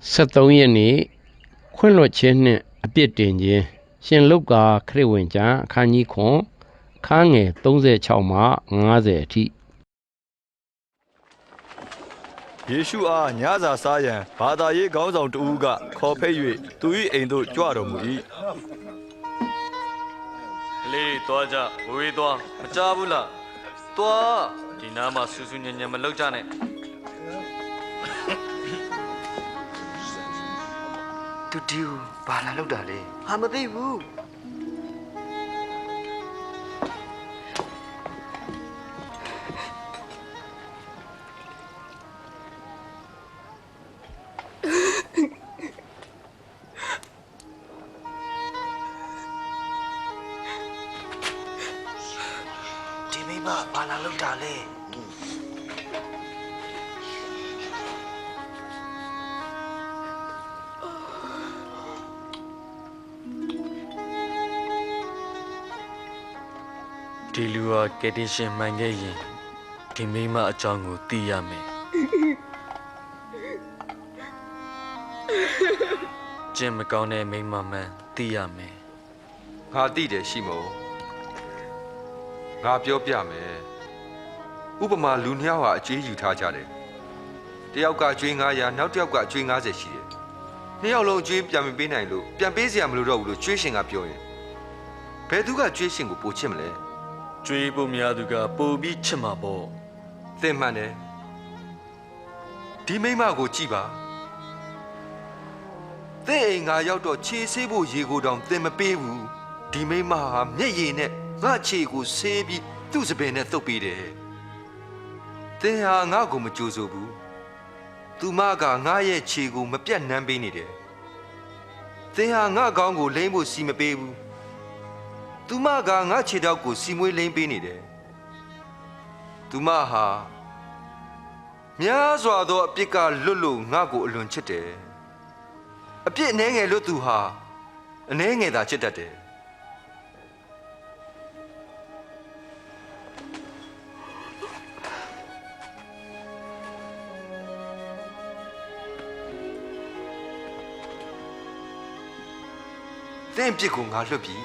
73ရက်နေ့ခွင့်လွှတ်ခြင်းနှင့်အပြစ်တင်ခြင်းရှင်လုကာခရစ်ဝင်ကျမ်းအခန်းကြီး9အခန်းငယ်36မှ50အထိယေရှုအားညစာစားရန်ဘာသာရေးခေါင်းဆောင်တဦးကခေါ်ဖိတ်၍သူ၏အိမ်သို့ကြွတော်မူ၏လေးသွားကြဝေးသွားမကြဘူးလားသွားဒီနားမှာဆူဆူညံ့ညံ့မလုပ်ကြနဲ့တူတူဘာလာလောက်တာလဲဟာမသိဘူးဒီမိမဘာလာလောက်တာလဲဒီလူဟာကယ်တင်ရှင်မှန်ခဲ့ရင်ဒီမိမအကြောင်းကိုသိရမယ်ကျင့်မကောင်းတဲ့မိမမှန်သိရမယ်ငါသိတယ်ရှိမို့ငါပြောပြမယ်ဥပမာလူနှစ်ယောက်ဟာအကျွေးယူထားကြတယ်တယောက်ကအကျွေး900နောက်တစ်ယောက်ကအကျွေး90ရှိတယ်နှစ်ယောက်လုံးအကျွေးပြန်မပေးနိုင်လို့ပြန်ပေးစရာမလိုတော့ဘူးလို့ကျွေးရှင်ကပြောရင်ဘယ်သူကကျွေးရှင်ကိုပိုချစ်မလဲကျွေးဖို့များသူကပိုပြီးချစ်မှာပေါ့သင်မှန်တယ်ဒီမိမကိုကြည့်ပါသင်အိမ်ငါရောက်တော့ခြေဆေးဖို့ရေကိုတောင်သင်မပေးဘူးဒီမိမဟာမျက်ရည်နဲ့ငါခြေကိုဆေးပြီးသူ့စပင်နဲ့သုတ်ပေးတယ်သင်ဟာငါ့ကိုမကြိုးဆိုဘူးသူမကငါရဲ့ခြေကိုမပြတ်နှမ်းပေးနေတယ်သင်ဟာငါကောင်းကိုလိမ့်ဖို့စီမပေးဘူးသူမကငါခြေထောက်ကိုစီမွေးလိမ့်ပေးနေတယ်သူမဟာများစွာသောအပြစ်ကလွတ်လို့ငါကိုအလွန်ချစ်တယ်အပြစ်အနှဲငယ်လွတ်သူဟာအနှဲငယ်သာချစ်တတ်တယ်သင်ပြစ်ကိုငါလွတ်ပြီ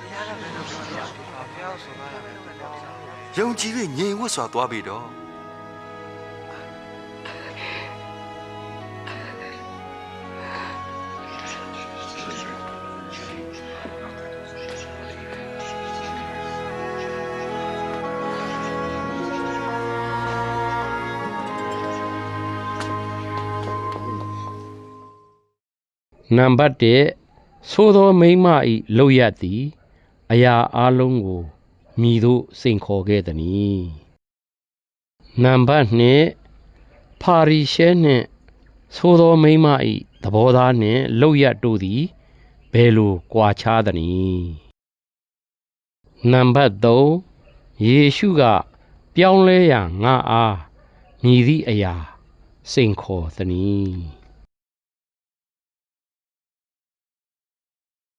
ယုံကြည်၍ငြိမ်ဝတ်စွာသွားပြီတော့နံပါတ်1သို့သောမိန်းမ၏လုပ်ရသည်အရာအလုံးကိုမြည်သို့စိန်ခေါ်ခဲ့သည်။နံပါတ်2ဖာရီရှဲနှင့်သို့သောမိန်းမ၏သဘောထားနှင့်လုပ်ရတို့သည်ဘယ်လိုကွာခြားသနည်း။နံပါတ်3ယေရှုကပြောင်းလဲရန်ငါအားမြည်သည့်အရာစိန်ခေါ်သနည်း။